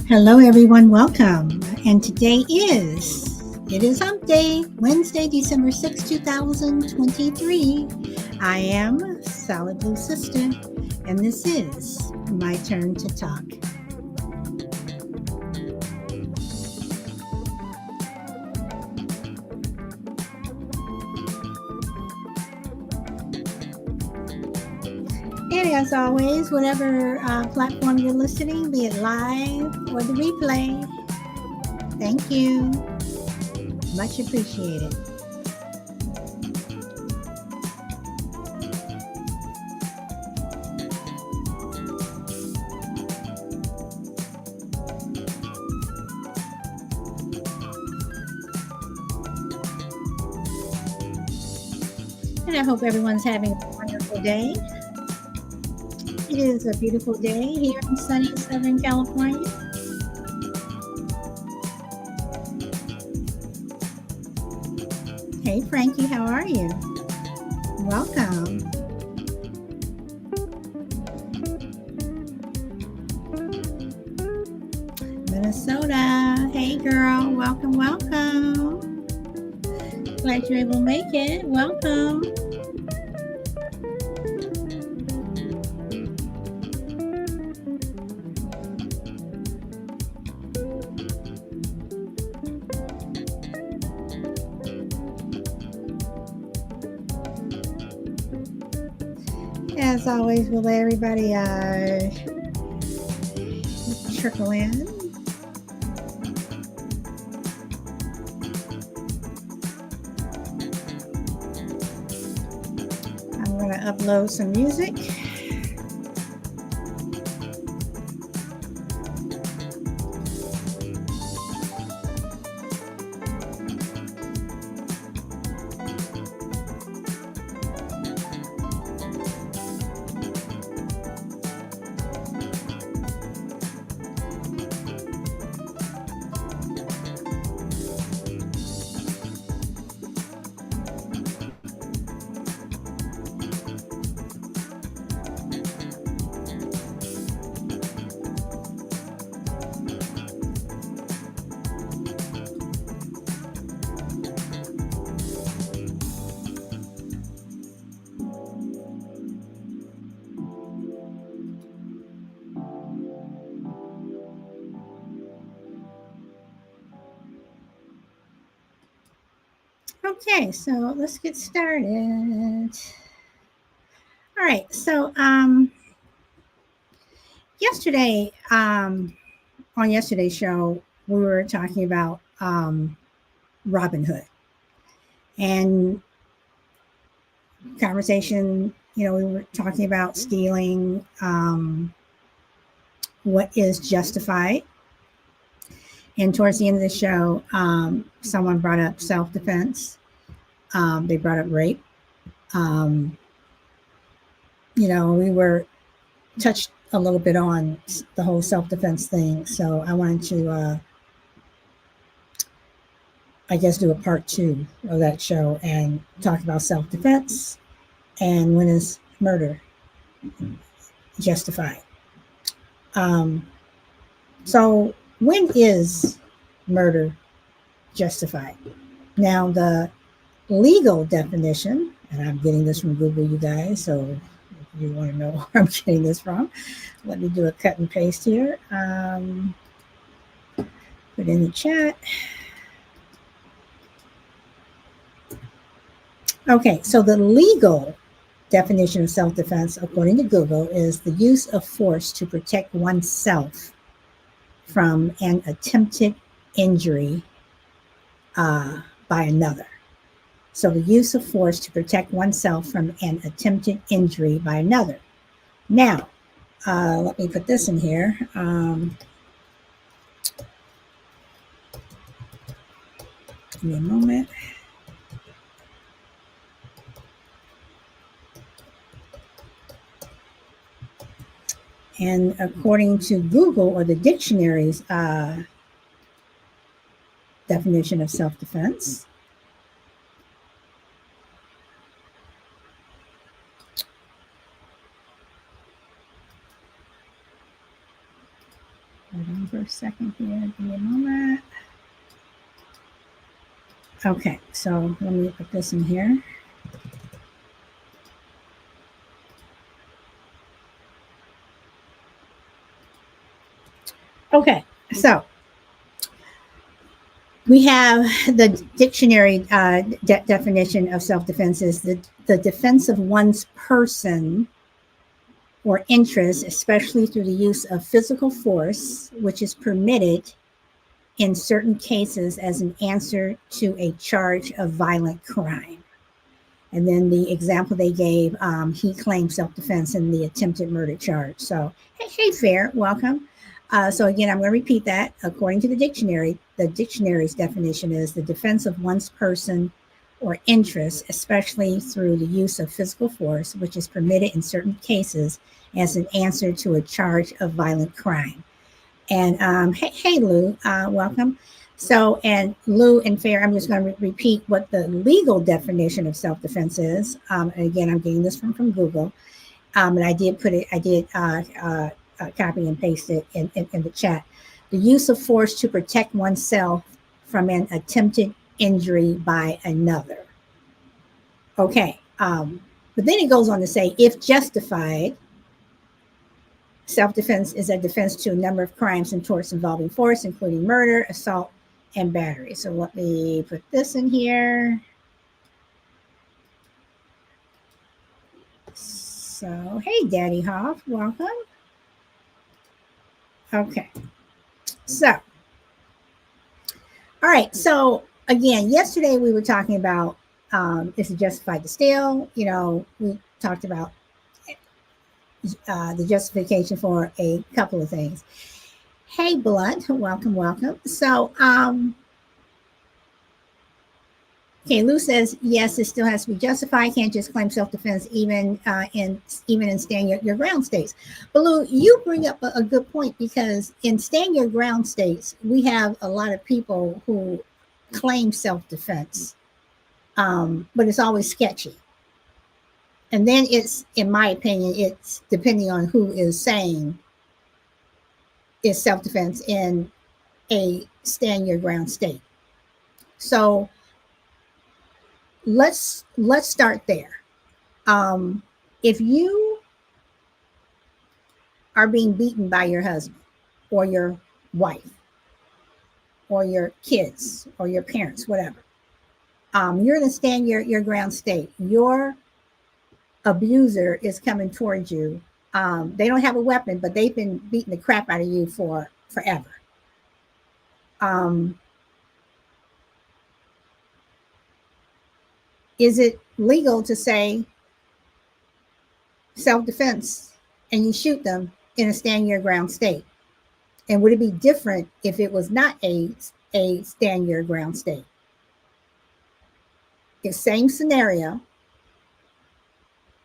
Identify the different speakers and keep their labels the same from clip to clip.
Speaker 1: Hello, everyone. Welcome. And it is Hump Day, Wednesday, December 6th, 2023. I am Solid Blue Sister, and this is my turn to talk. And as always, whatever platform you're listening, be it live or the replay, thank you. Much appreciated. And I hope everyone's having a wonderful day. It is a beautiful day here in sunny Southern California. Hey, Frankie, how are you? Welcome. Minnesota. Hey, girl. Welcome, welcome. Glad you're able to make it. Welcome. As always, we'll let everybody trickle in. I'm going to upload some music. Okay, so let's get started. All right, so yesterday, on yesterday's show, we were talking about Robin Hood and conversation. We were talking about stealing, what is justified. And towards the end of the show, someone brought up self-defense. They brought up rape. We were touched a little bit on the whole self-defense thing. So I wanted to, do a part 2 of that show and talk about self-defense and when is murder justified. So when is murder justified? Now, the legal definition, and I'm getting this from Google, you guys, so if you want to know where I'm getting this from, let me do a cut and paste here. Put in the chat. Okay, so the legal definition of self-defense, according to Google, is the use of force to protect oneself from an attempted injury by another. So the use of force to protect oneself from an attempted injury by another. Now, let me put this in here. Give me a moment. And according to Google, or the dictionary's definition of self-defense, Hold on for a second here. Give me a moment. Okay, so let me put this in here. Okay, so we have the dictionary definition of self-defense is the defense of one's person or interest, especially through the use of physical force, which is permitted in certain cases as an answer to a charge of violent crime. And then the example they gave, he claimed self-defense in the attempted murder charge. So, hey, Fair, welcome. So again, I'm going to repeat that. According to the dictionary's definition is the defense of one's person or interest, especially through the use of physical force, which is permitted in certain cases as an answer to a charge of violent crime. And hey, Lou, welcome. So, and Lou and Fair, I'm just going to repeat what the legal definition of self-defense is. And again, I'm getting this from Google. And I did copy and paste it in the chat. The use of force to protect oneself from an attempted injury by another. Okay. But then it goes on to say, if justified, self-defense is a defense to a number of crimes and torts involving force, including murder, assault, and battery. So let me put this in here. So, hey, Daddy Hoff, welcome. Okay. So, all right. So, again, yesterday we were talking about is it justified to steal? You know, we talked about the justification for a couple of things. Hey, Blunt, welcome. So, okay, Lou says yes, it still has to be justified. Can't just claim self-defense even in stand your ground states. But Lou, you bring up a good point, because in stand your ground states, we have a lot of people who claim self-defense, but it's always sketchy. And then it's, in my opinion, it's depending on who is saying is self-defense in a stand your ground state. So let's start there. If you are being beaten by your husband or your wife or your kids or your parents, whatever, you're in a stand your ground state. Your abuser is coming towards you. They don't have a weapon, but they've been beating the crap out of you for forever. Is it legal to say self-defense and you shoot them in a stand your ground state? And would it be different if it was not a stand your ground state? It's same scenario,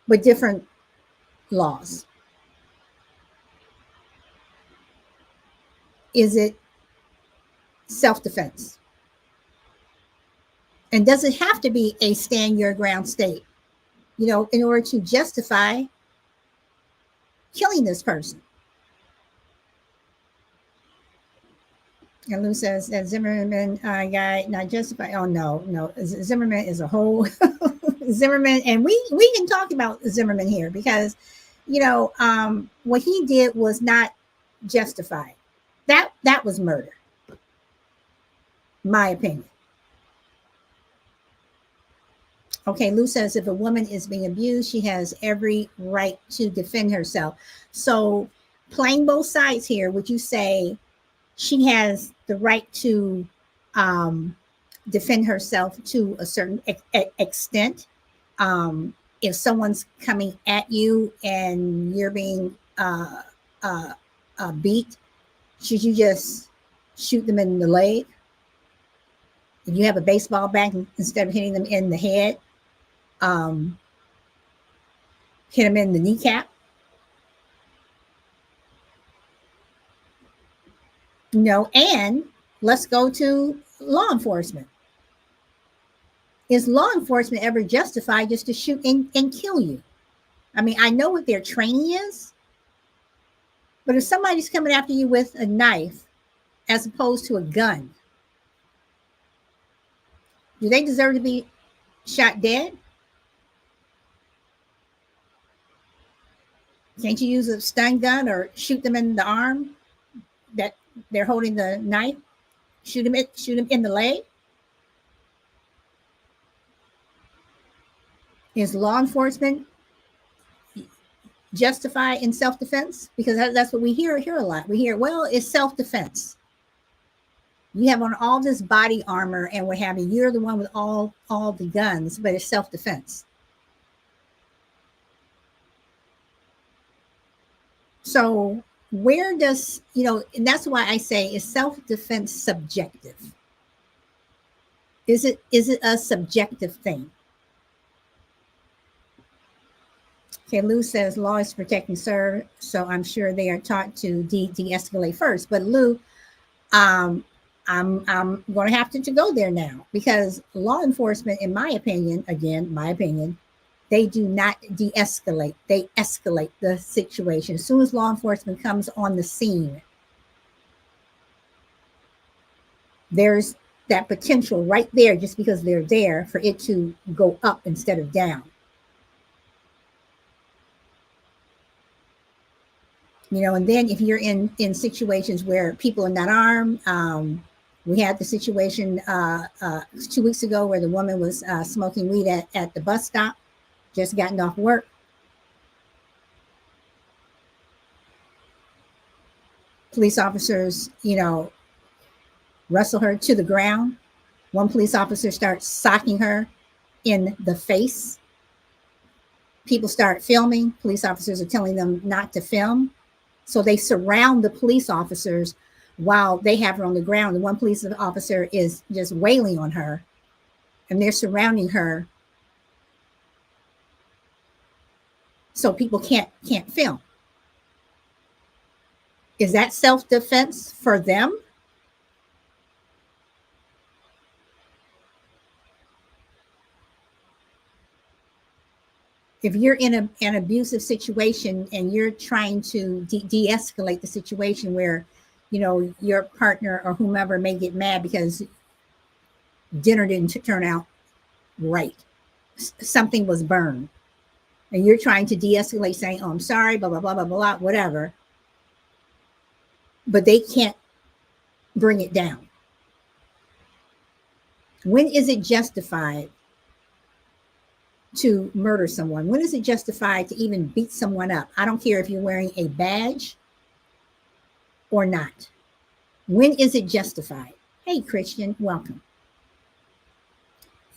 Speaker 1: but different laws. Is it self-defense? And does it have to be a stand your ground state, you know, in order to justify killing this person? And Lou says that Zimmerman guy not justified. Oh no, Zimmerman is a whole Zimmerman, and we can talk about Zimmerman here, because you know what he did was not justified. That was murder, my opinion. Okay, Lou says if a woman is being abused, she has every right to defend herself. So playing both sides here, would you say she has the right to defend herself to a certain extent? If someone's coming at you and you're being beat, should you just shoot them in the leg? If you have a baseball bat, instead of hitting them in the head, hit them in the kneecap? No. And let's go to law enforcement. Is law enforcement ever justified just to shoot and kill you? I mean, I know what their training is, But if somebody's coming after you with a knife as opposed to a gun, do they deserve to be shot dead? Can't you use a stun gun or shoot them in the arm that they're holding the knife? Shoot them in the leg? Is law enforcement justified in self-defense? Because that's what we hear a lot. We hear, well, it's self-defense. You have on all this body armor and what have you. You're the one with all the guns, but it's self-defense. So where does, and that's why I say, is self-defense subjective? Is it a subjective thing? Okay, Lou says law is protect and serve, so I'm sure they are taught to de-escalate first. But Lou, I'm going to have to go there now, because law enforcement, in my opinion, they do not de-escalate. They escalate the situation. As soon as law enforcement comes on the scene, there's that potential right there, just because they're there, for it to go up instead of down. And then if you're in situations where people are not armed, we had the situation 2 weeks ago where the woman was smoking weed at the bus stop, just gotten off work. Police officers, wrestle her to the ground. One police officer starts socking her in the face. People start filming. Police officers are telling them not to film. So they surround the police officers while they have her on the ground. The one police officer is just wailing on her, and they're surrounding her so people can't film. Is that self-defense for them? If you're in an abusive situation and you're trying to de-escalate the situation where, your partner or whomever may get mad because dinner didn't turn out right, something was burned, and you're trying to de-escalate, saying, oh, I'm sorry, blah, blah, blah, blah, blah, whatever, but they can't bring it down. When is it justified to murder someone? When is it justified to even beat someone up? I don't care if you're wearing a badge or not. When is it justified? Hey, Christian, welcome.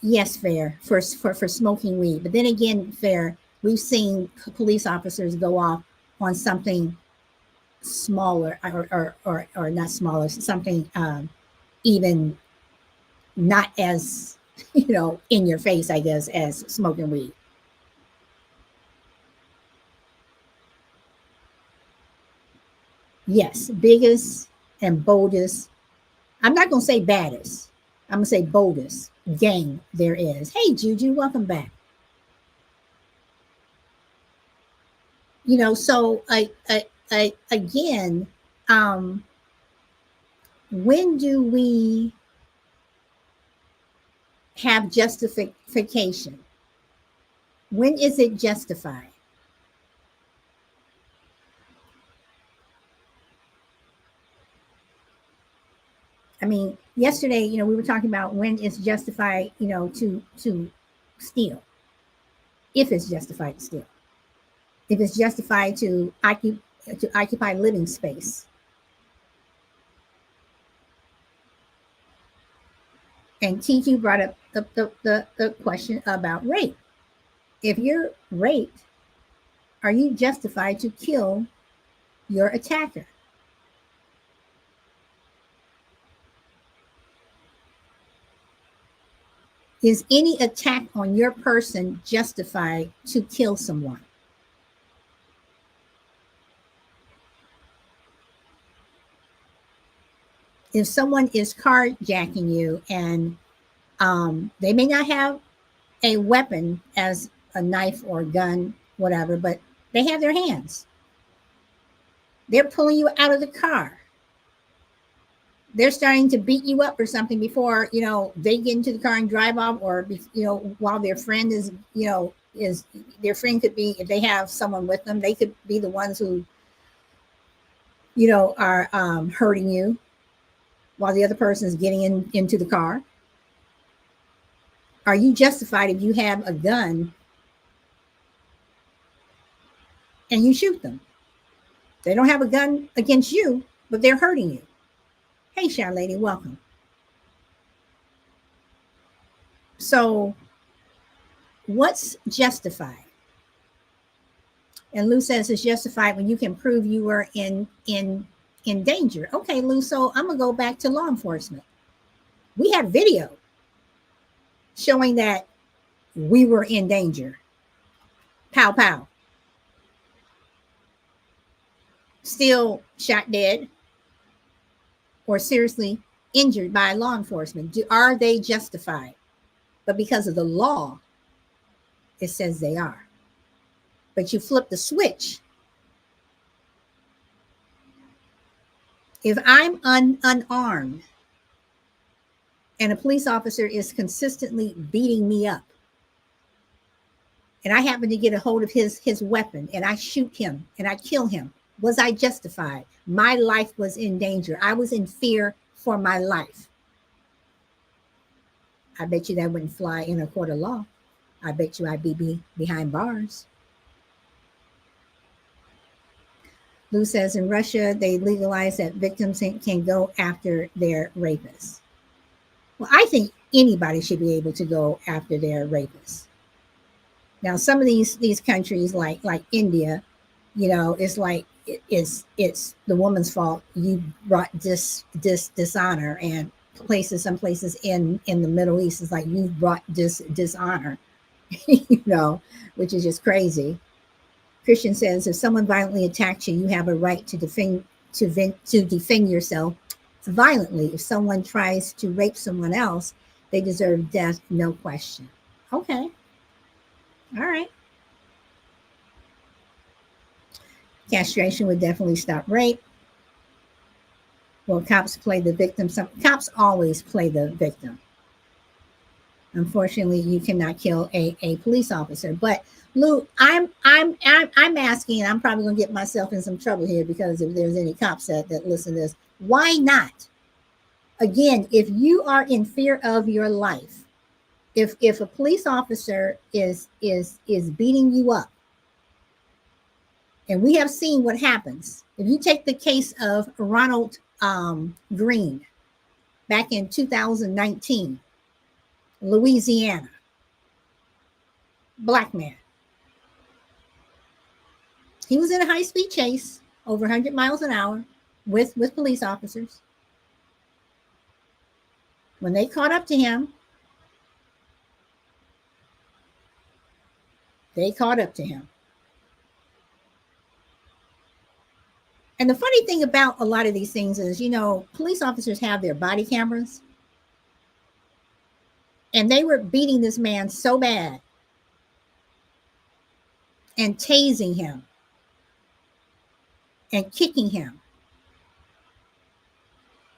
Speaker 1: Yes, fair, for smoking weed. But then again, fair, we've seen police officers go off on something smaller, or not smaller, something even not as in your face, I guess, as smoking weed. Yes, biggest and boldest. I'm not going to say baddest. I'm going to say boldest gang there is. Hey, Juju, welcome back. So again, when do we have justification? When is it justified? I mean, yesterday, we were talking about when it's justified, to steal. If it's justified to steal. If it's justified to occupy living space. And TQ brought up the question about rape. If you're raped, are you justified to kill your attacker? Is any attack on your person justified to kill someone? If someone is carjacking you and they may not have a weapon as a knife or a gun, whatever, but they have their hands. They're pulling you out of the car. They're starting to beat you up or something before, they get into the car and drive off, or, while their friend is, is their friend could be, if they have someone with them, they could be the ones who, are hurting you while the other person is getting into the car. Are you justified if you have a gun and you shoot them? They don't have a gun against you, but they're hurting you. Hey, Shy Lady, welcome. So what's justified? And Lou says it's justified when you can prove you were in danger. Okay, Lou, so I'm going to go back to law enforcement. We have video showing that we were in danger. Pow, pow. Still shot dead or seriously injured by law enforcement. Are they justified? But because of the law, it says they are. But you flip the switch. If I'm unarmed and a police officer is consistently beating me up, and I happen to get a hold of his weapon and I shoot him and I kill him, was I justified? My life was in danger. I was in fear for my life. I bet you that wouldn't fly in a court of law. I bet you I'd be behind bars. Lou says in Russia, they legalized that victims can go after their rapists. Well, I think anybody should be able to go after their rapists. Now, some of these countries like India, it's like it's the woman's fault. You brought dishonor, and some places in the Middle East is like you brought dishonor, which is just crazy. Christian says if someone violently attacks you, you have a right to defend yourself violently. If someone tries to rape someone else, they deserve death, no question. Okay. All right. Castration would definitely stop rape. Well, cops play the victim. Cops always play the victim. Unfortunately, you cannot kill a police officer. But Lou, I'm asking, and I'm probably gonna get myself in some trouble here, because if there's any cops that listen to this, why not? Again, if you are in fear of your life, if a police officer is beating you up, and we have seen what happens. If you take the case of Ronald Green back in 2019, Louisiana, black man. He was in a high-speed chase over 100 miles an hour with police officers. When they caught up to him, And the funny thing about a lot of these things is, police officers have their body cameras. And they were beating this man so bad and tasing him and kicking him.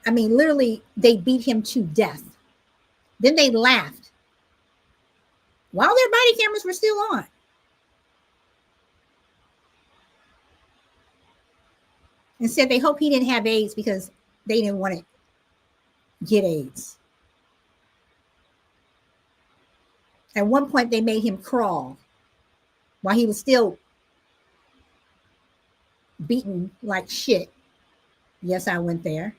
Speaker 1: I mean, literally, they beat him to death. Then they laughed while their body cameras were still on. And said they hope he didn't have AIDS because they didn't want to get AIDS. At one point, they made him crawl while he was still beaten like shit. Yes, I went there.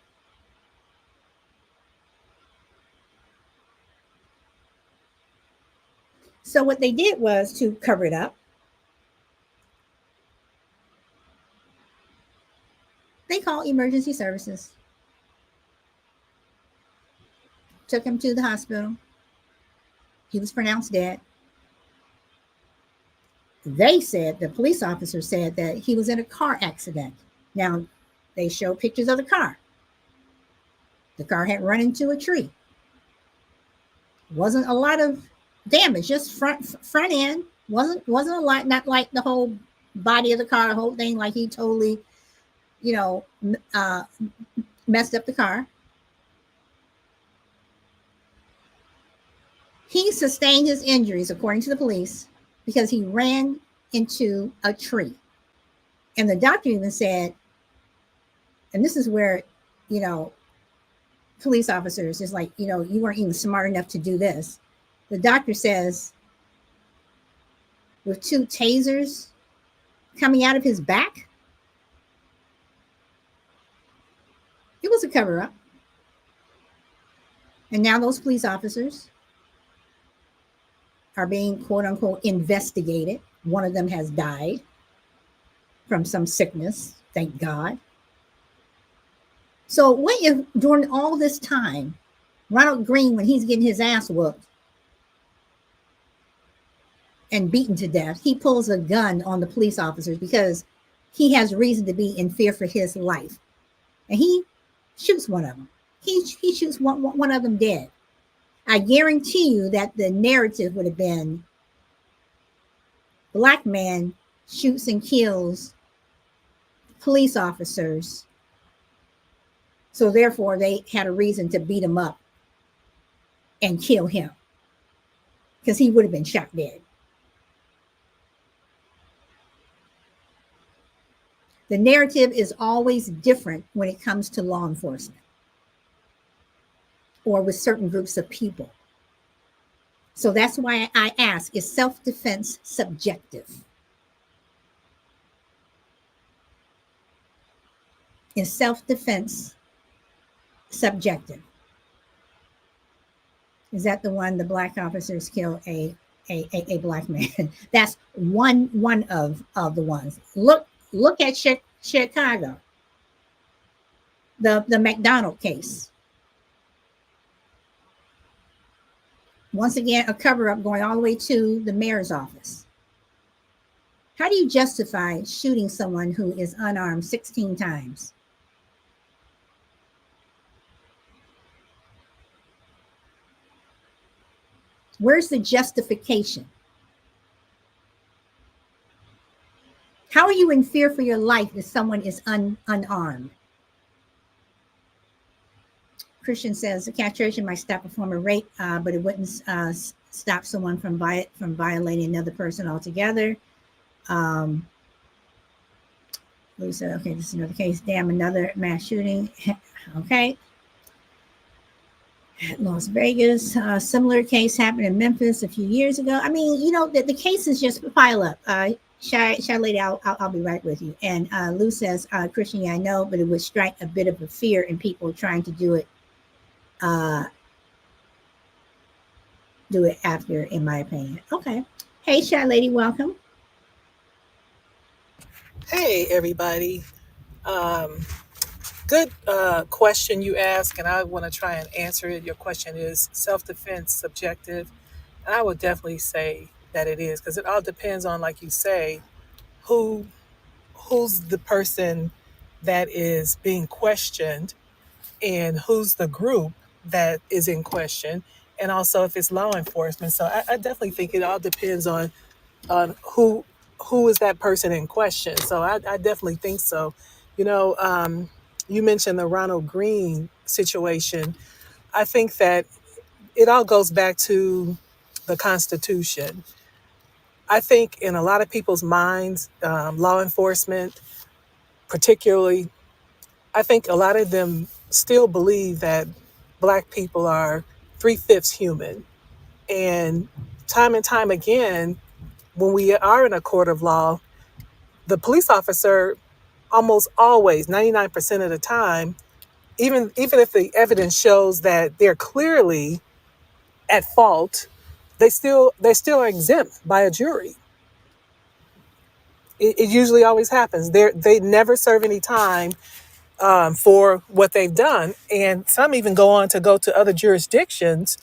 Speaker 1: So what they did was to cover it up. They called emergency services. Took him to the hospital. He was pronounced dead. They said, the police officer said that he was in a car accident. Now, they show pictures of the car. The car had run into a tree. Wasn't a lot of damage, just front end. Wasn't a lot, not like the whole body of the car, the whole thing, like he totally you know, messed up the car. He sustained his injuries, according to the police, because he ran into a tree. And the doctor even said, and this is where, you know, police officers is like, you know, you weren't even smart enough to do this. The doctor says, with 2 tasers coming out of his back, it was a cover up. And now those police officers are being, quote unquote, investigated. One of them has died from some sickness, thank God. So what if during all this time, Ronald Green, when he's getting his ass whooped and beaten to death, he pulls a gun on the police officers because he has reason to be in fear for his life. And he shoots one of them. He shoots one of them dead. I guarantee you that the narrative would have been, black man shoots and kills police officers, so therefore they had a reason to beat him up and kill him, because he would have been shot dead. The narrative is always different when it comes to law enforcement or with certain groups of people. So that's why I ask, is self-defense subjective? Is self-defense subjective? Is that the one the black officers kill a black man? That's one of the ones. Look at Chicago, the McDonald case. Once again, a cover-up going all the way to the mayor's office. How do you justify shooting someone who is unarmed 16 times? Where's the justification? How are you in fear for your life if someone is unarmed? Christian says, the castration might stop a form of rape, but it wouldn't stop someone from violating another person altogether. Lou said, okay, this is another case. Damn, another mass shooting. Okay. Las Vegas, similar case happened in Memphis a few years ago. I mean, you know, the cases just pile up. Shy lady, I'll be right with you. And Lou says, Christian, yeah, I know, but it would strike a bit of a fear in people trying to do it after, in my opinion. Okay. Hey, Shy lady, welcome.
Speaker 2: Hey, everybody. Good question you ask, and I want to try and answer it. Your question is self-defense subjective? And I would definitely say that it is, because it all depends on, like you say, who's the person that is being questioned and who's the group that is in question, and also if it's law enforcement. So I definitely think it all depends on who is that person in question. So I definitely think so. You know, you mentioned the Ronald Green situation. I think that it all goes back to the Constitution. I think in a lot of people's minds, law enforcement, particularly, I think a lot of them still believe that Black people are 3/5 human. And time again, when we are in a court of law, the police officer almost always, 99% of the time, even if the evidence shows that they're clearly at fault, they still are exempt by a jury. It usually always happens. They never serve any time for what they've done, and some even go on to go to other jurisdictions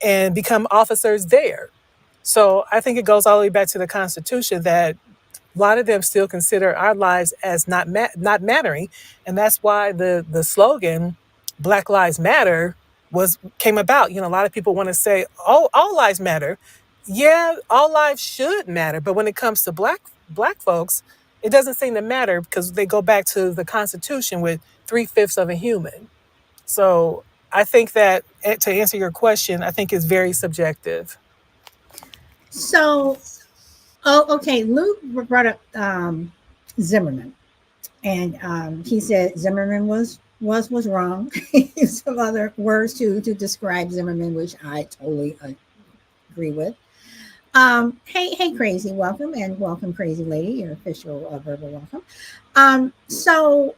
Speaker 2: and become officers there. So I think it goes all the way back to the Constitution that a lot of them still consider our lives as not mattering, and that's why the slogan "Black Lives Matter" came about. You know, a lot of people want to say, "Oh, all lives matter." Yeah, all lives should matter, but when it comes to black folks, it doesn't seem to matter because they go back to the Constitution with 3/5 of a human. So I think that to answer your question, I think it's very subjective.
Speaker 1: So, okay, Luke brought up Zimmerman, and he said Zimmerman was wrong. He used some other words to describe Zimmerman, which I totally agree with. Hey, crazy, welcome, and welcome, crazy lady, your official verbal welcome. So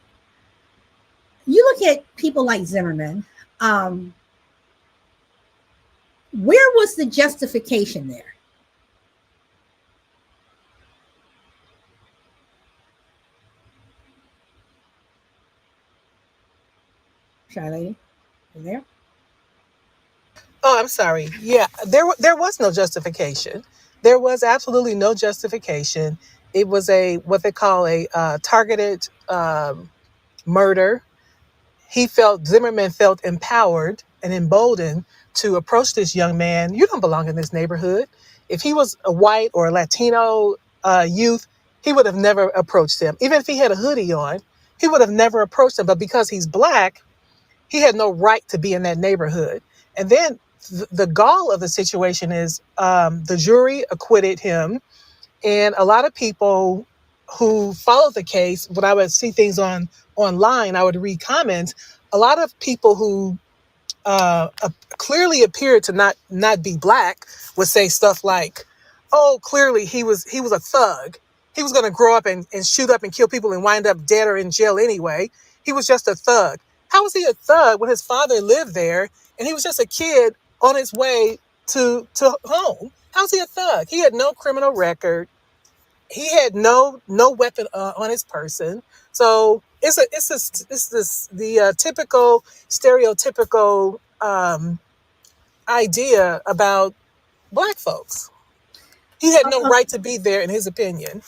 Speaker 1: you look at people like Zimmerman. Where was the justification there? Shy lady, you there?
Speaker 2: Oh, I'm sorry. Yeah, there was no justification. There was absolutely no justification. It was a what they call a targeted murder. Zimmerman felt empowered and emboldened to approach this young man. You don't belong in this neighborhood. If he was a white or a Latino youth, he would have never approached him. Even if he had a hoodie on, he would have never approached him. But because he's black, he had no right to be in that neighborhood. And then the gall of the situation is the jury acquitted him. And a lot of people who followed the case, when I would see things online, I would read comments. A lot of people who clearly appeared to not be black would say stuff like, "Oh, clearly he was a thug. He was going to grow up and shoot up and kill people and wind up dead or in jail anyway. He was just a thug." How was he a thug when his father lived there and he was just a kid on his way to home? How's he a thug? He had no criminal record. He had no weapon on his person. So it's the typical stereotypical idea about black folks. He had no right to be there, in his opinion.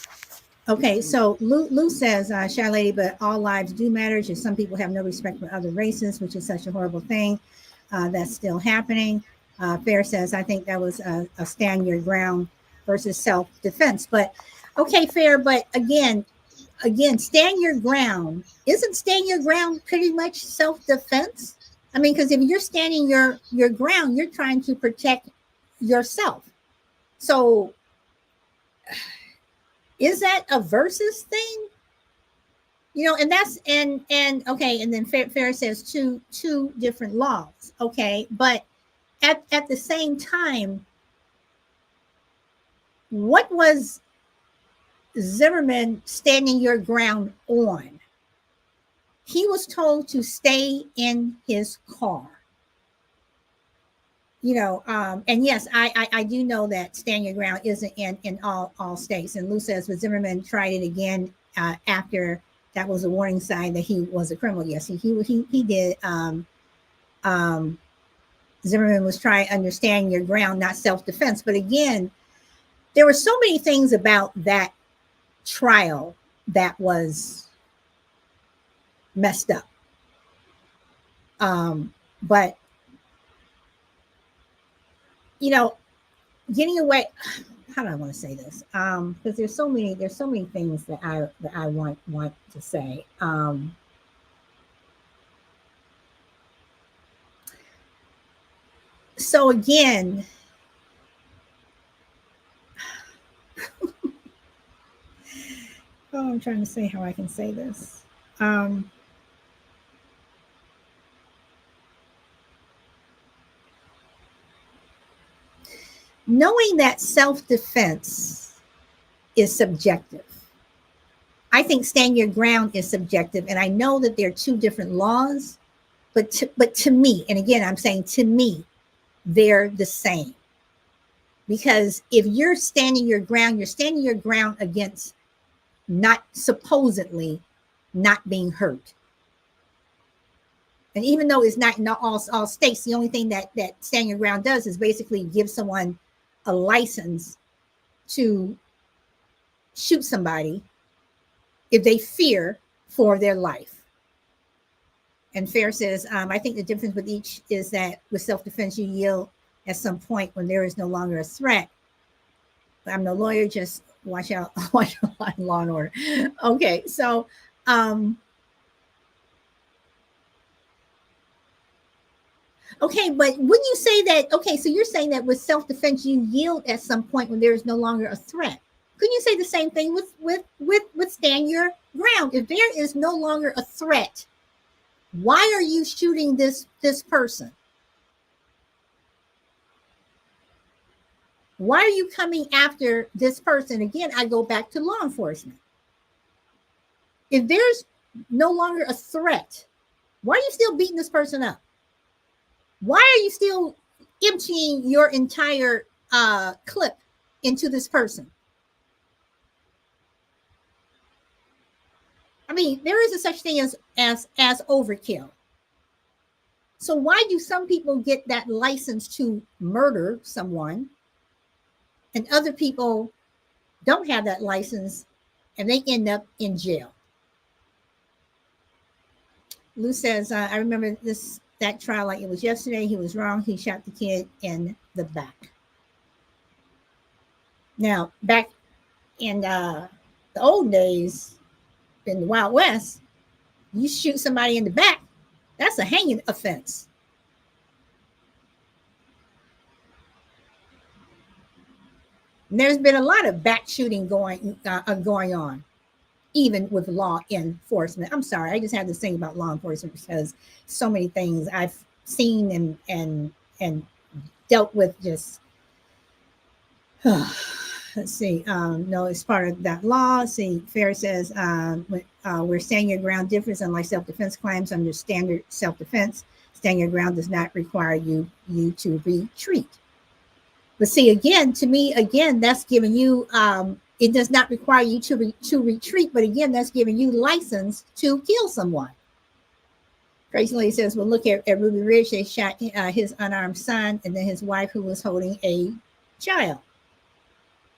Speaker 1: Okay, so Lou says, Shy Lady, but all lives do matter. Just some people have no respect for other races, which is such a horrible thing. That's still happening. Fair says, I think that was a stand your ground versus self-defense. But okay, Fair, but again, stand your ground. Isn't stand your ground pretty much self-defense? I mean, because if you're standing your ground, you're trying to protect yourself. So is that a versus thing? And that's and okay, and then Fair says two different laws. Okay, but at the same time, what was Zimmerman standing your ground on? He was told to stay in his car. And yes, I do know that stand your ground isn't in all states. And Lou says, but Zimmerman tried it again after that was a warning sign that he was a criminal. Yes, he did. Zimmerman was trying to understand your ground, not self-defense. But again, there were so many things about that trial that was messed up. But getting away, how do I want to say this? Because there's so many things that I want to say. So again, I'm trying to say how I can say this. Knowing that self-defense is subjective. I think stand your ground is subjective, and I know that there are two different laws, but to me, and again, I'm saying to me, they're the same. Because if you're standing your ground against not supposedly not being hurt. And even though it's not in all states, the only thing that stand your ground does is basically give someone a license to shoot somebody if they fear for their life. And Fair says, I think the difference with each is that with self-defense, you yield at some point when there is no longer a threat. I'm no lawyer, just watch out, watch out, Law and Order. Okay, so okay, but when you say that, okay, so you're saying that with self-defense, you yield at some point when there is no longer a threat. Couldn't you say the same thing with stand your ground? If there is no longer a threat, why are you shooting this person? Why are you coming after this person? Again, I go back to law enforcement. If there's no longer a threat, why are you still beating this person up? Why are you still emptying your entire clip into this person? I mean, there is a such thing as overkill. So why do some people get that license to murder someone and other people don't have that license and they end up in jail? Lou says, I remember that trial like it was yesterday. He was wrong. He shot the kid in the back. Now, back in the old days, in the Wild West, you shoot somebody in the back, that's a hanging offense. And there's been a lot of back shooting going on, even with law enforcement. I'm sorry, I just had to think about law enforcement because so many things I've seen and dealt with. Just let's see. No, it's part of that law. See, Fair says we're standing your ground difference, unlike self-defense claims under standard self-defense. Standing your ground does not require you to retreat. But see, again, to me, again, that's giving you. It does not require you to retreat, but again, that's giving you license to kill someone. Crazy Lady says, well, look at Ruby Ridge. They shot his unarmed son and then his wife who was holding a child.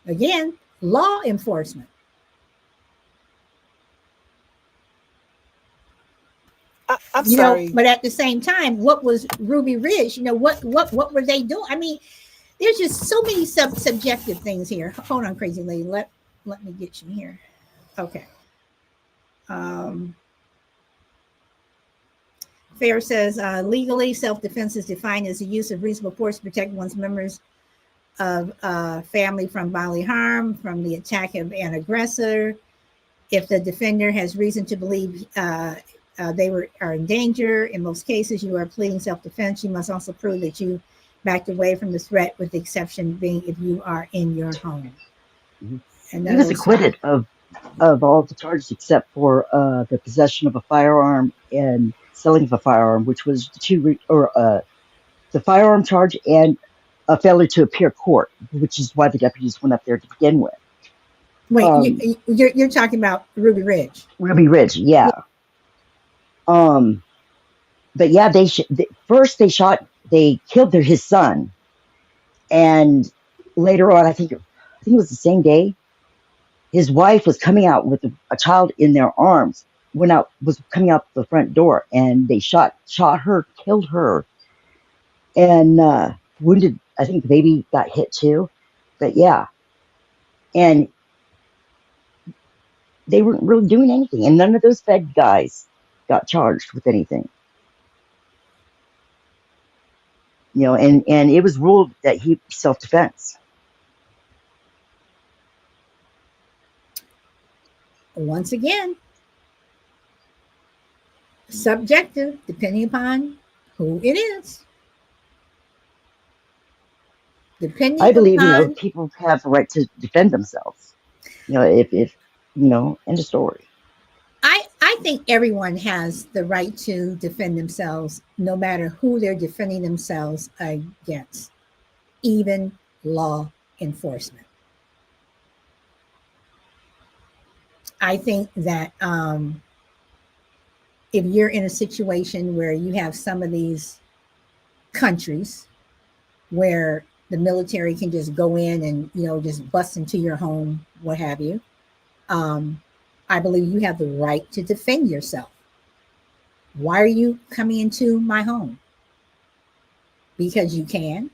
Speaker 1: Again, law enforcement.
Speaker 2: I'm sorry.
Speaker 1: But at the same time, what was Ruby Ridge? What were they doing? I mean, there's just so many subjective things here. Hold on, Crazy Lady. Let me get you here. Okay. Fair says, legally, self-defense is defined as the use of reasonable force to protect one's members of family from bodily harm, from the attack of an aggressor. If the defender has reason to believe they are in danger, in most cases, you are pleading self-defense. You must also prove that you backed away from the threat, with the exception being if you are in your home.
Speaker 3: Mm-hmm. And he was acquitted of all the charges except for the possession of a firearm and selling of a firearm, which was the firearm charge and a failure to appear court, which is why the deputies went up there to begin with.
Speaker 1: Wait, you're talking about Ruby Ridge?
Speaker 3: Ruby Ridge, yeah. But yeah, they killed his son, and later on, I think it was the same day, his wife was coming out with a child in their arms, was coming out the front door, and they shot her, killed her, and wounded. I think the baby got hit too, but yeah, and they weren't really doing anything, and none of those Fed guys got charged with anything. And it was ruled that he self-defense.
Speaker 1: Once again, subjective, depending upon who it is.
Speaker 3: I believe, people have the right to defend themselves. If end of story.
Speaker 1: I think everyone has the right to defend themselves, no matter who they're defending themselves against, even law enforcement. I think that if you're in a situation where you have some of these countries where the military can just go in and just bust into your home, what have you, I believe you have the right to defend yourself. Why are you coming into my home? Because you can.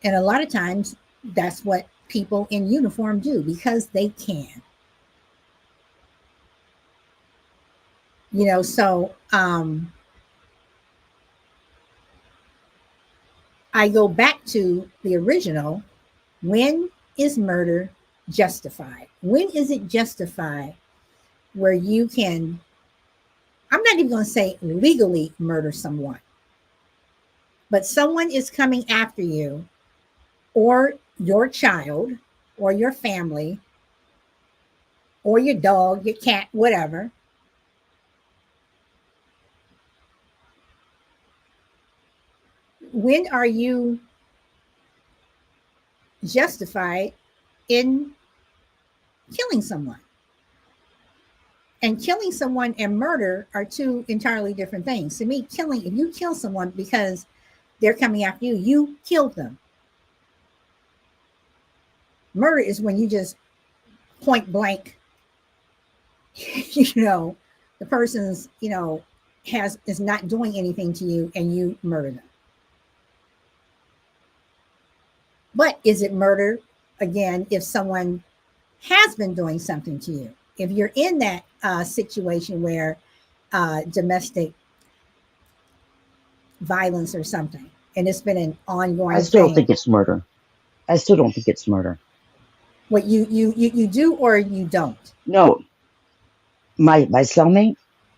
Speaker 1: And a lot of times that's what people in uniform do because they can. So I go back to the original. When is murder justified? When is it justified where you can, I'm not even going to say legally murder someone, but someone is coming after you or your child or your family or your dog, your cat, whatever. When are you justified in killing someone? And killing someone and murder are two entirely different things. To me, killing, if you kill someone because they're coming after you, you killed them. Murder is when you just point blank, the person's, is not doing anything to you and you murder them. But is it murder, again, if someone has been doing something to you? If you're in that situation where domestic violence or something, and it's been an ongoing
Speaker 3: I still don't
Speaker 1: thing.
Speaker 3: think it's murder. I still don't think it's murder.
Speaker 1: What you do or you don't?
Speaker 3: No, my cellmate,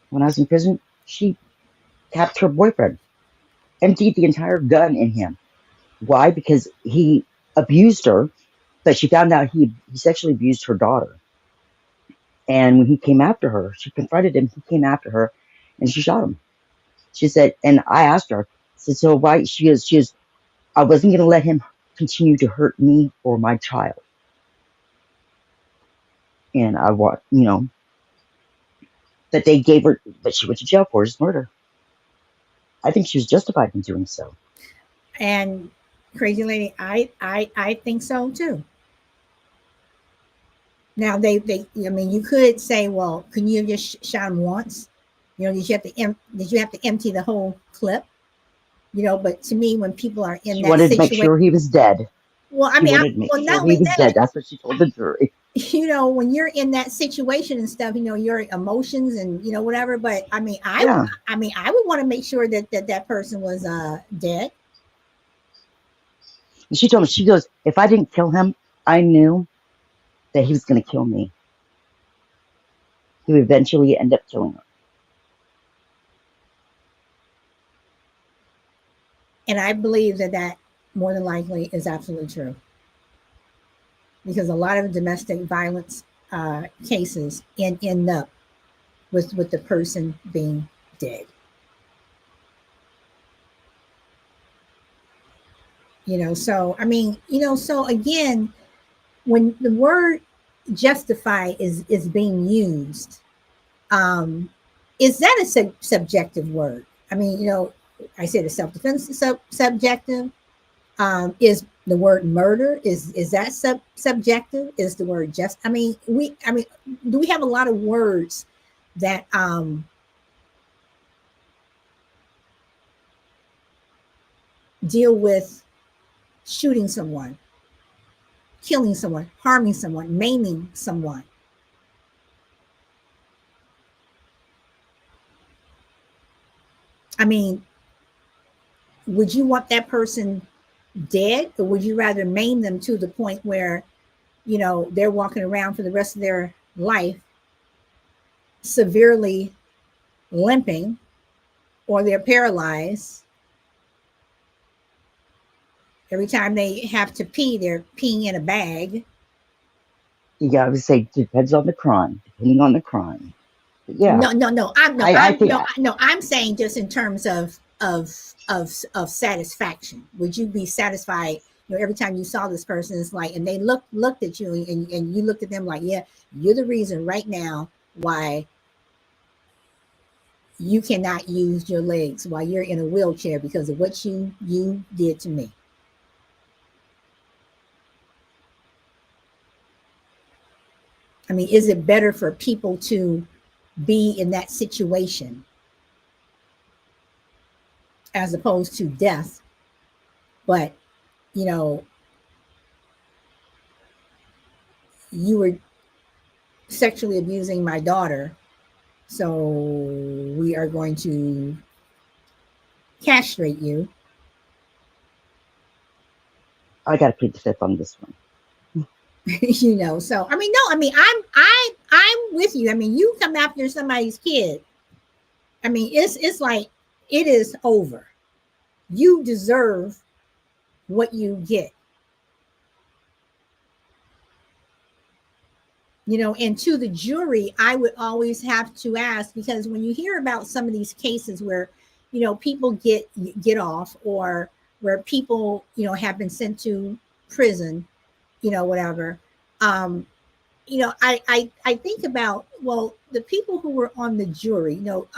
Speaker 3: when I was in prison, she tapped her boyfriend, emptied the entire gun in him. Why? Because he abused her, but she found out he sexually abused her daughter. And when he came after her, she confronted him. He came after her, and she shot him. She said, and I asked her, I said, so why? She goes, I wasn't going to let him continue to hurt me or my child. And I want, that they gave her, that she went to jail for his murder. I think she was justified in doing so.
Speaker 1: And crazy lady, I think so too. Now I mean, you could say, well, can you just shot him once? Did you have to empty the whole clip? But to me, when people are in
Speaker 3: She
Speaker 1: that
Speaker 3: wanted to make
Speaker 1: situation,
Speaker 3: sure he was dead.
Speaker 1: well, I
Speaker 3: She
Speaker 1: mean,
Speaker 3: wanted to make
Speaker 1: well, not
Speaker 3: sure he
Speaker 1: only
Speaker 3: was
Speaker 1: that,
Speaker 3: dead. That's what she told the jury.
Speaker 1: when you're in that situation and stuff, your emotions and whatever. But I mean,
Speaker 3: Yeah.
Speaker 1: I would want to make sure that person was dead.
Speaker 3: And she told me, she goes, if I didn't kill him, I knew that he was going to kill me. He would eventually end up killing her.
Speaker 1: And I believe that more than likely is absolutely true, because a lot of domestic violence cases end up with the person being dead. So I mean, so again, when the word justify is being used, um, is that a subjective word? I mean, I said a self-defense subjective. Is the word murder is that subjective? Is the word just? I mean, do we have a lot of words that deal with shooting someone, killing someone, harming someone, maiming someone? I mean, would you want that person dead, or would you rather maim them to the point where they're walking around for the rest of their life severely limping, or they're paralyzed? Every time they have to pee, they're peeing in a bag.
Speaker 3: You got to say, depends on the crime, depending on the crime. But yeah,
Speaker 1: No.
Speaker 3: I think,
Speaker 1: I'm saying just in terms of satisfaction. Would you be satisfied? Every time you saw this person, it's like, and they looked at you, and you looked at them like, yeah, you're the reason right now why you cannot use your legs, why you're in a wheelchair, because of what you did to me. I mean, is it better for people to be in that situation as opposed to death? But, you know, you were sexually abusing my daughter, so we are going to castrate you.
Speaker 3: I got to plead the fifth on this one.
Speaker 1: So I mean, no, I mean, I'm with you. I mean, you come after somebody's kid, I mean, it's like it is over. You deserve what you get. And to the jury, I would always have to ask, because when you hear about some of these cases where people get off, or where people have been sent to prison, whatever. I think about, well, the people who were on the jury, do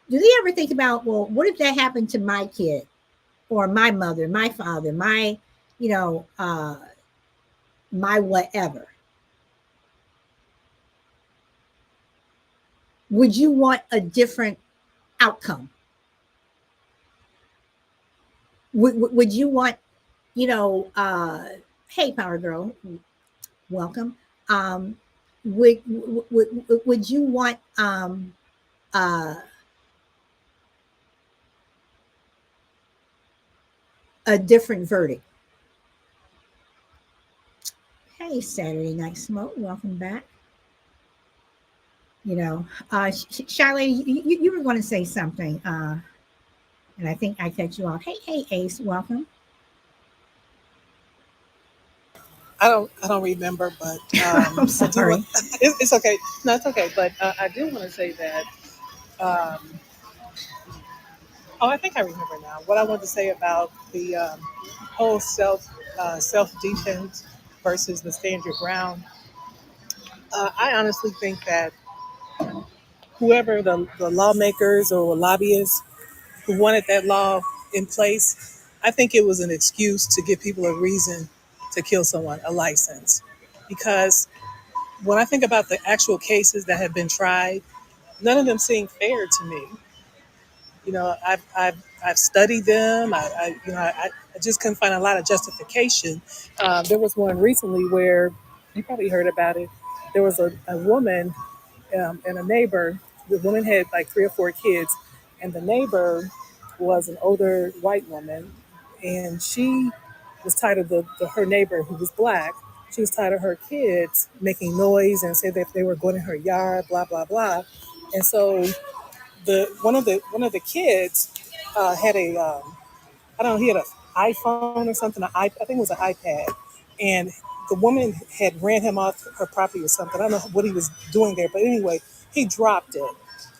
Speaker 1: they ever think about, well, what if that happened to my kid, or my mother, my father, my you know my whatever? Would you want a different outcome? Would you want, hey, Power Girl, welcome. Um, would you want uh, a different verdict? Hey, Saturday Night Smoke, welcome back. Charlotte, you were going to say something, and I think I cut you off. Hey, Ace, welcome.
Speaker 2: I don't remember, but
Speaker 1: I'm
Speaker 2: I do want.
Speaker 1: sorry.
Speaker 2: It's okay. No, it's okay. But I do want to say that. Um, oh, I think I remember now. What I wanted to say about the whole self defense versus the stand your ground. I honestly think that whoever the lawmakers or lobbyists who wanted that law in place, I think it was an excuse to give people a reason to kill someone, a license. Because when I think about the actual cases that have been tried, none of them seem fair to me. I've studied them. I just couldn't find a lot of justification. There was one recently where you probably heard about it. There was a woman and a neighbor. The woman had like 3 or 4 kids, and the neighbor was an older white woman, and she was tired of her neighbor who was black. She was tired of her kids making noise and said that they were going in her yard, blah blah blah. And so the one of the kids had a I don't know, he had an iPhone or something. I think it was an iPad, and the woman had ran him off her property or something. I don't know what he was doing there, but anyway, he dropped it,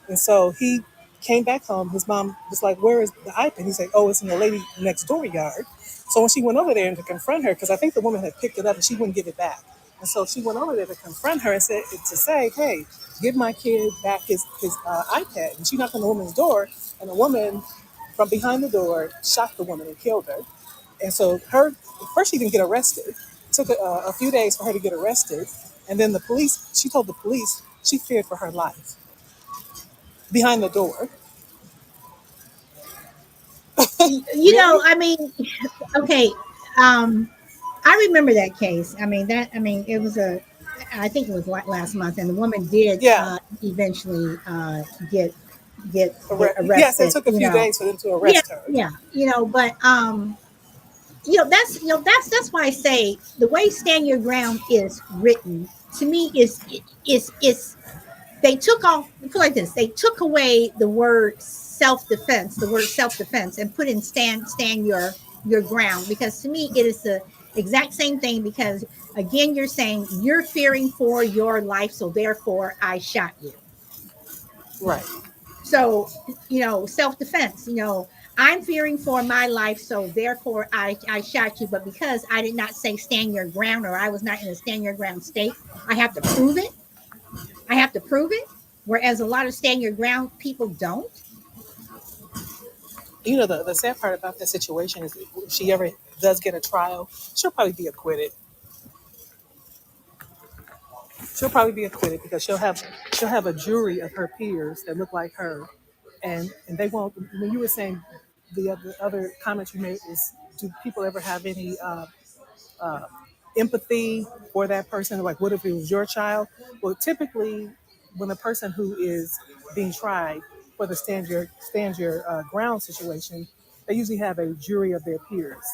Speaker 2: and so he came back home. His mom was like, "Where is the iPad?" He's like, "Oh, it's in the lady next door yard." So when she went over there and to confront her, because I think the woman had picked it up and she wouldn't give it back, and so she went over there to confront her and said to say, "Hey, give my kid back his iPad." And she knocked on the woman's door, and the woman from behind the door shot the woman and killed her. And so her first she didn't get arrested. It took a few days for her to get arrested, and then the police. She told the police she feared for her life behind the door. Really?
Speaker 1: I mean, okay. Um, I remember that case. I mean, it was I think it was last month, and the woman did
Speaker 2: Yeah.
Speaker 1: eventually get get
Speaker 2: Yes, it
Speaker 1: arrested.
Speaker 2: took a few days for them to
Speaker 1: Yeah,
Speaker 2: arrest her.
Speaker 1: yeah. But that's why I say the way "Stand Your Ground" is written, to me, is they took off, put it like this, they took away the word self-defense, and put in stand your ground, because to me it is the exact same thing, because again, you're saying you're fearing for your life, so therefore I shot you.
Speaker 2: Right.
Speaker 1: So, self-defense, I'm fearing for my life, so therefore I shot you. But because I did not say stand your ground, or I was not in a stand your ground state, I have to prove it. I have to prove it. Whereas a lot of stand your ground people don't.
Speaker 2: The sad part about that situation is if she ever does get a trial, she'll probably be acquitted. She'll probably be acquitted because she'll have a jury of her peers that look like her, and they won't. When you were saying the other comment you made is, do people ever have any empathy for that person. Like, what if it was your child? Well, typically, when a person who is being tried for the stand your ground situation, they usually have a jury of their peers,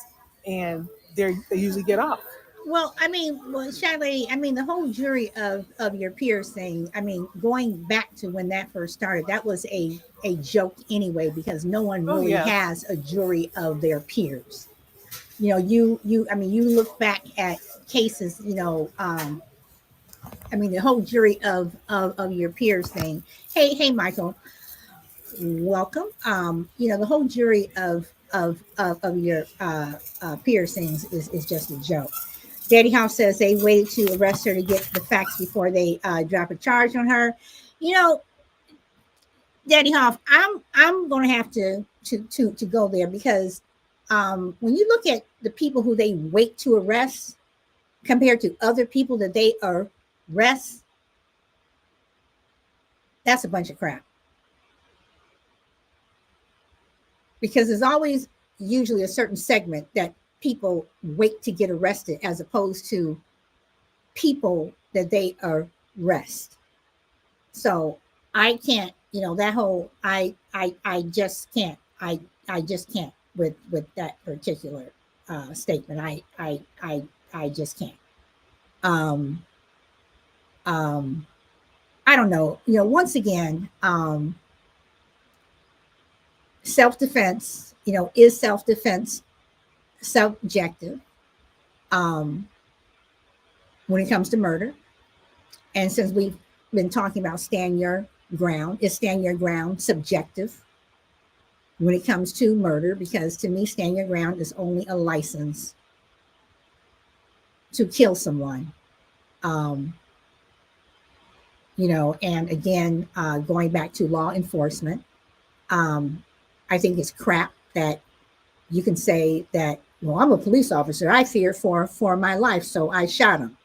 Speaker 2: and they usually get off.
Speaker 1: Well, I mean, well, Shadley, I mean, the whole jury of your peers thing. I mean, going back to when that first started, that was a joke anyway, because no one
Speaker 2: Oh
Speaker 1: really
Speaker 2: yeah,
Speaker 1: has a jury of their peers. You know, I mean, you look back at cases. I mean, the whole jury of your peers thing. Hey, Michael, welcome. The whole jury of your peers things is just a joke. Daddy House says they waited to arrest her to get the facts before they drop a charge on her. You know, Daddy Hoff, I'm going to have to go there, because when you look at the people who they wait to arrest compared to other people that they arrest, that's a bunch of crap. Because there's always usually a certain segment that people wait to get arrested, as opposed to people that they arrest. So I can't, that whole I just can't. I just can't with that particular statement. I just can't. Um um I don't know. Once again, self-defense, is self-defense subjective when it comes to murder. And since we've been talking about stand your ground, is stand your ground subjective when it comes to murder? Because to me, stand your ground is only a license to kill someone. Um, and again, going back to law enforcement, I think it's crap that you can say that, well, I'm a police officer. I fear for my life, so I shot him.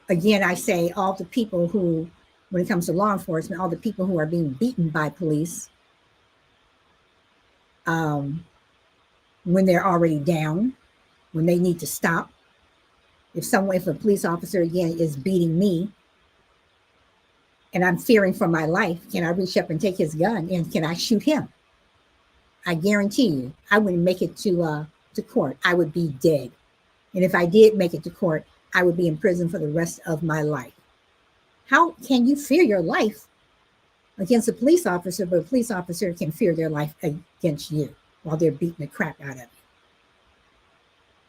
Speaker 1: Again, I say all the people who, when it comes to law enforcement, all the people who are being beaten by police when they're already down, when they need to stop. If a police officer again is beating me and I'm fearing for my life, can I reach up and take his gun and can I shoot him? I guarantee you, I wouldn't make it to court. I would be dead. And if I did make it to court, I would be in prison for the rest of my life. How can you fear your life against a police officer, but a police officer can fear their life against you while they're beating the crap out of you?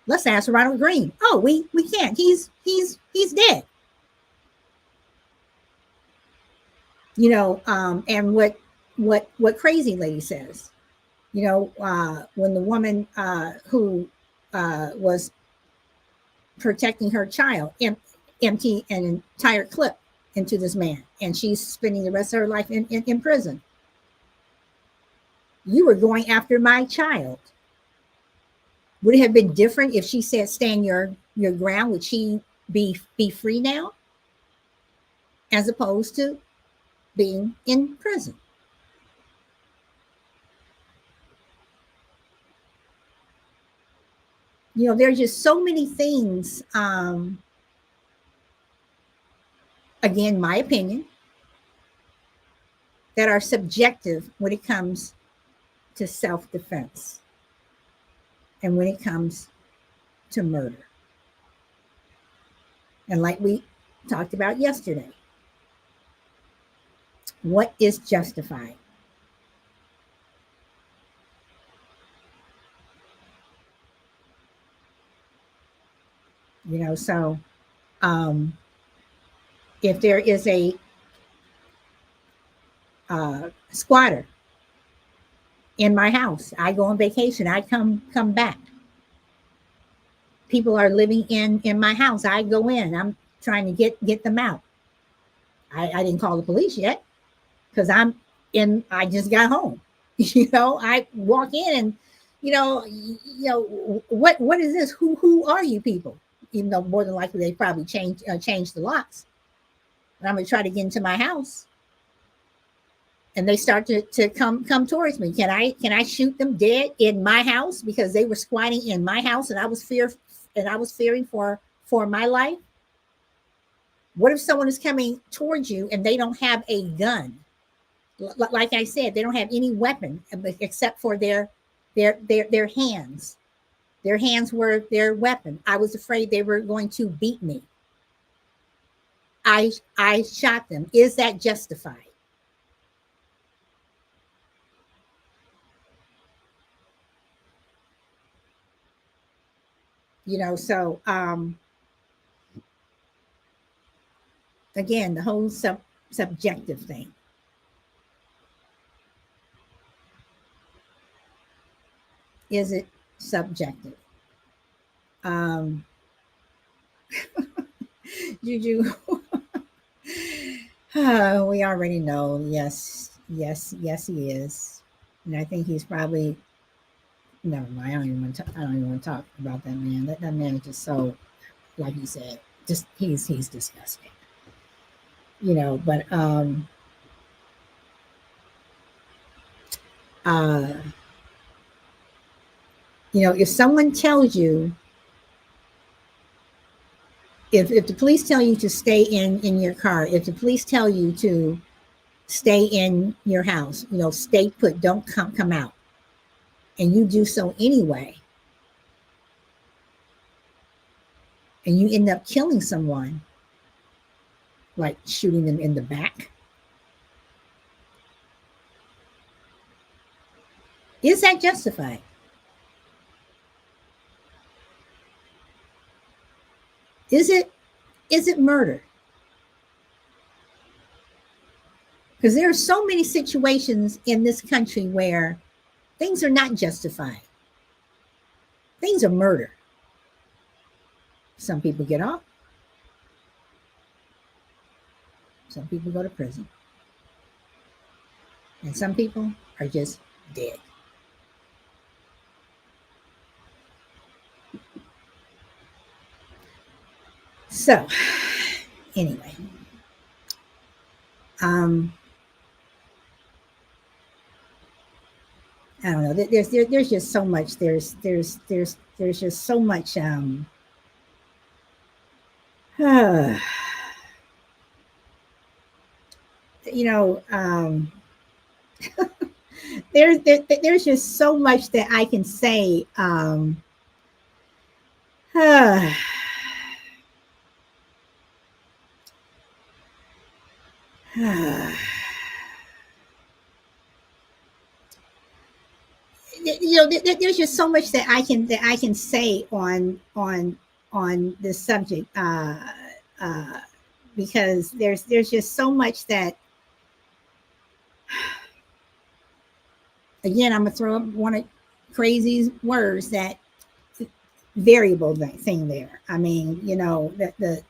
Speaker 1: Let's ask Ronald Green. Oh, we can't. He's dead. And what Crazy Lady says, when the woman who was protecting her child empty an entire clip into this man, and she's spending the rest of her life in prison. You were going after my child. Would it have been different if she said, stand your ground? Would she be free now, as opposed to being in prison? There's just so many things, again, my opinion, that are subjective when it comes to self-defense and when it comes to murder. And like we talked about yesterday, what is justified? So if there is a squatter in my house, I go on vacation, I come back. People are living in my house, I go in, I'm trying to get them out. I didn't call the police yet, because I just got home. I walk in and what is this? Who are you people? Even though more than likely they probably changed the locks. And I'm gonna try to get into my house. and they start to come towards me. Can I shoot them dead in my house because they were squatting in my house and I was fearing for my life? What if someone is coming towards you and they don't have a gun? Like I said, they don't have any weapon except for their hands. Their hands were their weapon. I was afraid they were going to beat me. I shot them. Is that justified? So again, the whole subjective thing. Is it subjective? Juju, we already know. Yes, yes, yes, he is, and I think he's probably. Never mind. I don't even want to talk about that man. That man is just so, like you said, just he's disgusting. But uh, if someone tells you, if the police tell you to stay in your car, if the police tell you to stay in your house, stay put, don't come out, and you do so anyway, and you end up killing someone, like shooting them in the back, is that justified? Is it murder? Because there are so many situations in this country where things are not justified. Things are murder. Some people get off. Some people go to prison. And some people are just dead. So, anyway, I don't know. There's just so much. There's just so much. There's just so much that I can say. There's just so much that I can say on this subject, because there's just so much that, again, I'm gonna throw up one of crazy words, that variable thing there. I mean, that the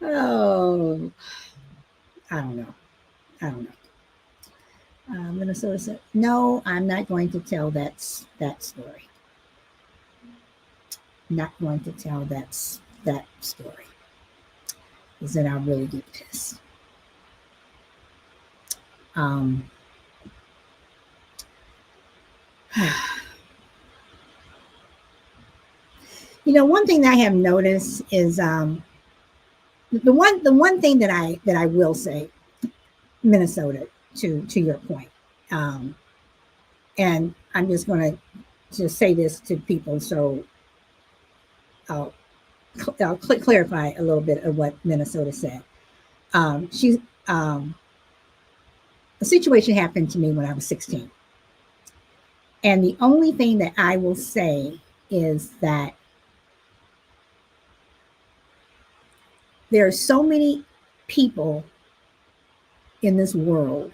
Speaker 1: oh, I don't know. Minnesota said, no, I'm not going to tell that story. Not going to tell that story. Because then I'll really get pissed. One thing that I have noticed is the one thing that I will say, Minnesota, to your point, and I'm just going to say this to people, so I'll clarify a little bit of what Minnesota said. A situation happened to me when I was 16, and the only thing that I will say is that there are so many people in this world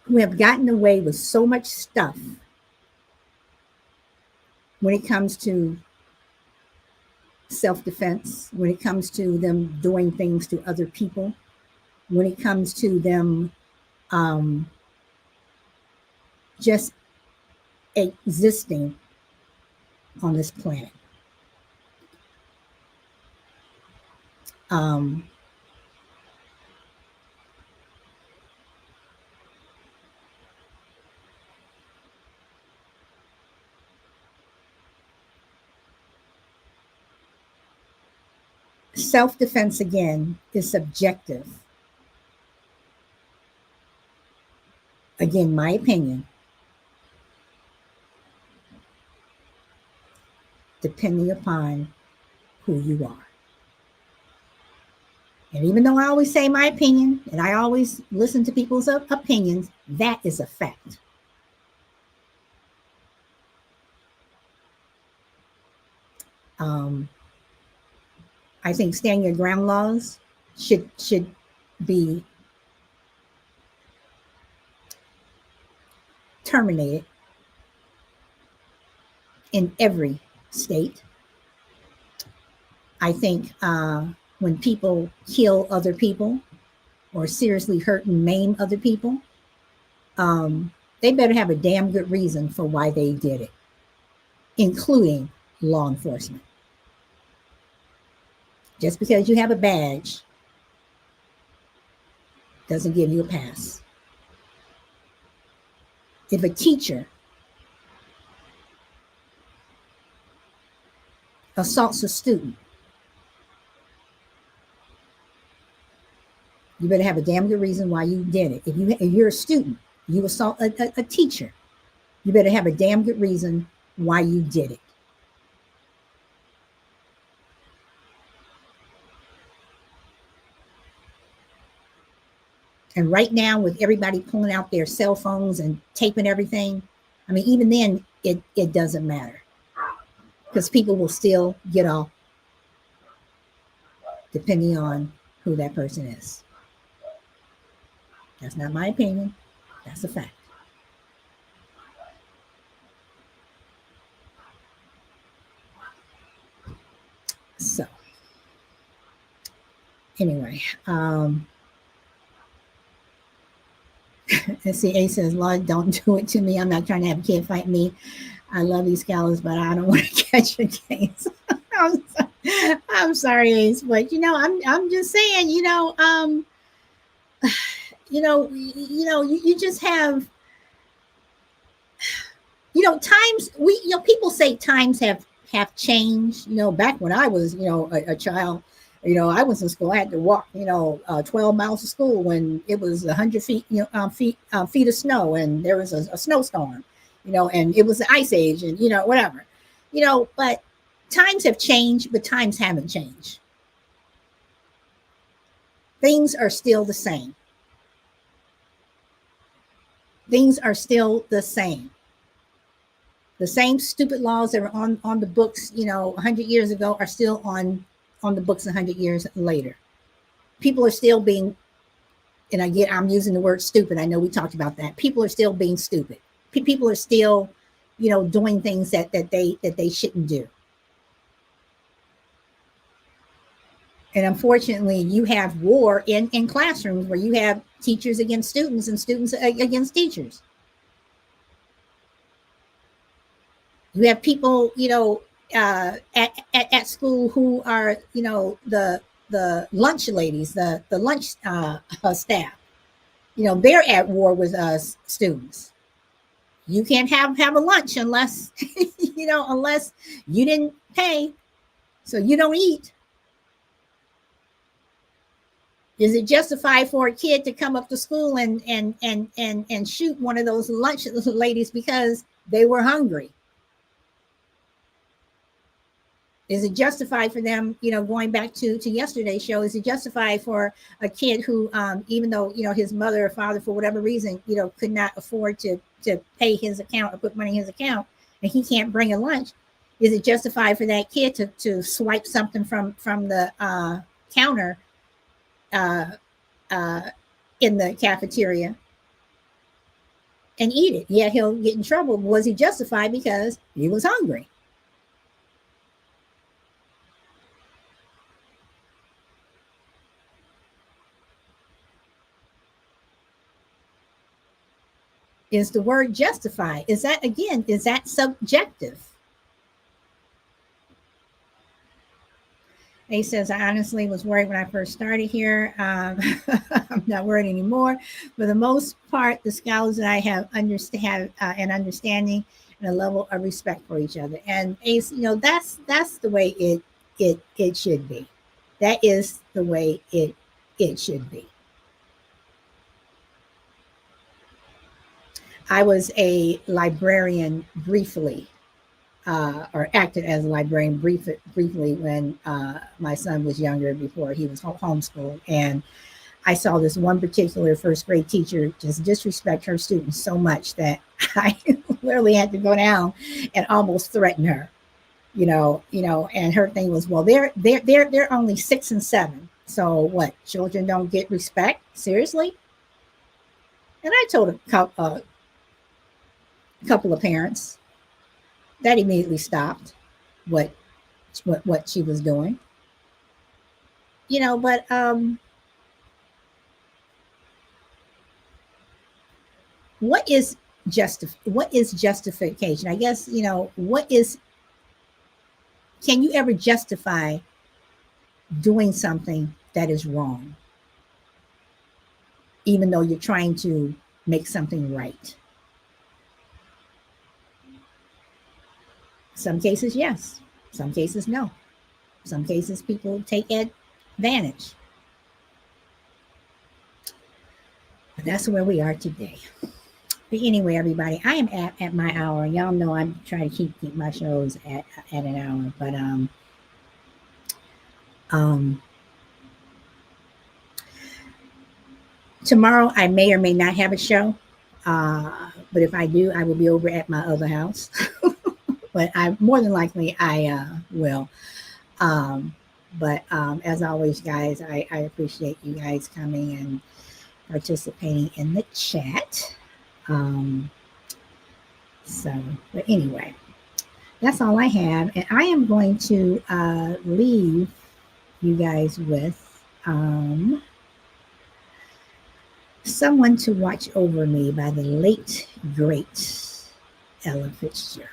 Speaker 1: who have gotten away with so much stuff when it comes to self-defense, when it comes to them doing things to other people, when it comes to them just existing on this planet. Self-defense, again, is subjective. Again, my opinion, depending upon who you are. And even though I always say my opinion and I always listen to people's opinions, that is a fact. I think stand your ground laws should be terminated in every state. I think when people kill other people or seriously hurt and maim other people, they better have a damn good reason for why they did it, including law enforcement. Just because you have a badge doesn't give you a pass. If a teacher assaults a student, you better have a damn good reason why you did it. If you're a student, you assault a teacher, you better have a damn good reason why you did it. And right now, with everybody pulling out their cell phones and taping everything, I mean, even then, it doesn't matter, because people will still get off depending on who that person is. That's not my opinion. That's a fact. So, anyway, let's see. A says, Lord, don't do it to me. I'm not trying to have a kid fight me. I love these scholars, but I don't want to catch a case. I'm sorry, Ace, but I'm just saying, you just have, times people say times have changed. Back when I was, a child, I was in school. I had to walk, 12 miles to school when it was 100 feet, feet of snow, and there was a snowstorm, and it was the ice age, and whatever, but times have changed, but times haven't changed. Things are still the same. Things are still the same. The same stupid laws that were on the books, 100 years ago are still on the books 100 years later. People are still being, and again, I'm using the word stupid. I know we talked about that. People are still being stupid. People are still, doing things that they shouldn't do. And unfortunately, you have war in classrooms where you have teachers against students and students against teachers. You have people, at school who are, the lunch ladies, the lunch staff. They're at war with us students. You can't have a lunch unless, unless you didn't pay, so you don't eat. Is it justified for a kid to come up to school and shoot one of those lunch ladies because they were hungry? Is it justified for them, going back to yesterday's show, is it justified for a kid who, even though, his mother or father, for whatever reason, could not afford to pay his account or put money in his account, and he can't bring a lunch? Is it justified for that kid to swipe something from the counter in the cafeteria and eat it? Yeah, he'll get in trouble. Was he justified because he was hungry? Is the word justify, is that subjective? A says, I honestly was worried when I first started here. I'm not worried anymore. For the most part, the scholars that I have an understanding and a level of respect for each other. And Ace, that's the way it should be. That is the way it should be. I was a librarian briefly, or acted as a librarian briefly when my son was younger, before he was homeschooled. And I saw this one particular first grade teacher just disrespect her students so much that I literally had to go down and almost threaten her. And her thing was, well, they're only 6 and 7, so what? Children don't get respect? Seriously? And I told a couple of parents. That immediately stopped what what she was doing. But what is what is justification? I guess, what is, can you ever justify doing something that is wrong, even though you're trying to make something right? Some cases, yes. Some cases, no. Some cases, people take advantage. But that's where we are today. But anyway, everybody, I am at my hour. Y'all know I'm trying to keep my shows at an hour. But um, tomorrow I may or may not have a show. But if I do, I will be over at my other house. But more than likely I will. But as always, guys, I appreciate you guys coming and participating in the chat. But anyway, that's all I have. And I am going to leave you guys with Someone to Watch Over Me by the late, great Ella Fitzgerald.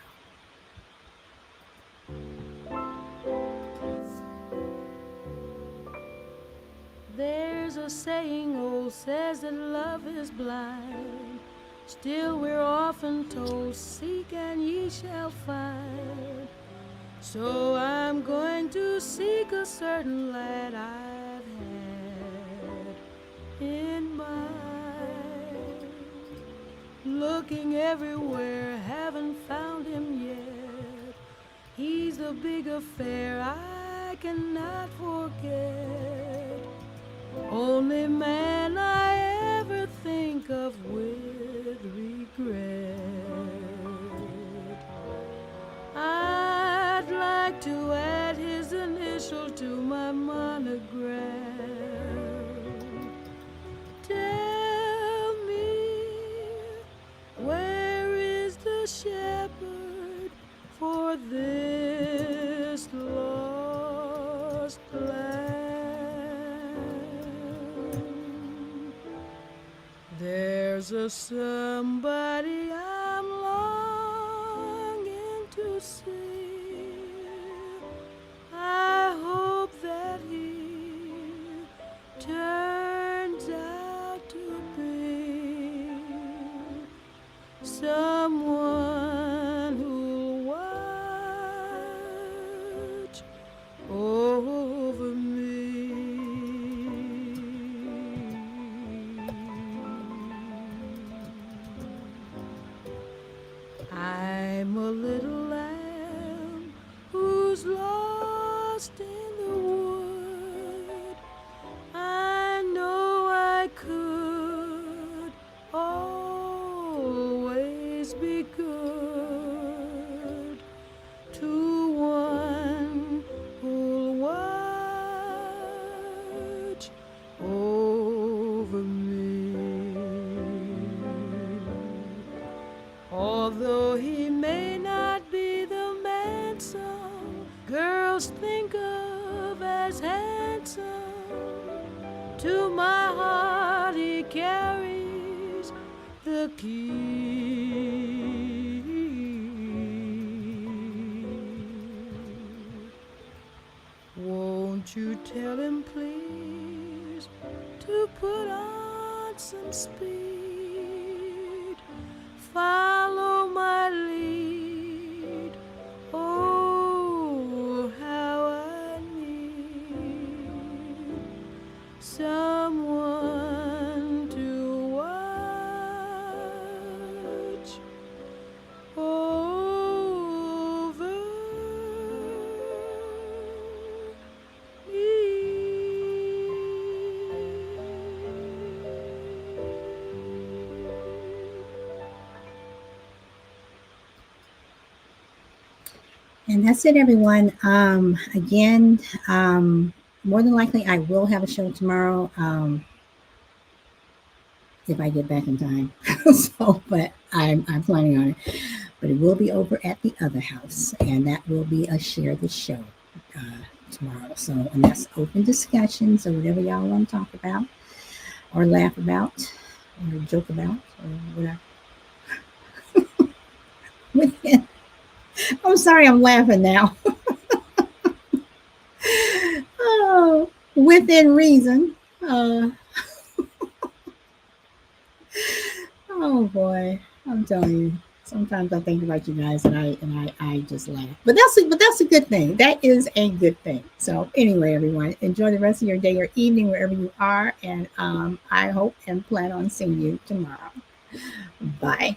Speaker 4: There's a saying old says that love is blind. Still we're often told, seek and ye shall find. So I'm going to seek a certain lad I've had in mind. Looking everywhere, haven't found him yet. He's a big affair I cannot forget. Only man I ever think of with regret. I'd like to add his initial to my monogram. Tell me, where is the shepherd for this lost land? There's a somebody I'm longing to see. I hope that he turns out to be someone who'll watch over me. I'm a little lamb who's lost in the wood. I know I could always be good to one who'll watch over me. Although he may not be the man some girls think of as handsome, to my heart he carries the key. Won't you tell him, please, to put on some speed, follow my lead. Oh, how I need someone to watch over
Speaker 1: And that's it, everyone. Again, more than likely, I will have a show tomorrow if I get back in time. So, but I'm planning on it. But it will be over at the other house, and that will be a share the show tomorrow. So, and that's open discussions or whatever y'all want to talk about, or laugh about, or joke about, or whatever. I'm sorry, I'm laughing now. Oh, within reason. Oh boy, I'm telling you. Sometimes I think about you guys and I just laugh. But that's a good thing. That is a good thing. So anyway, everyone, enjoy the rest of your day or evening wherever you are, and I hope and plan on seeing you tomorrow. Bye.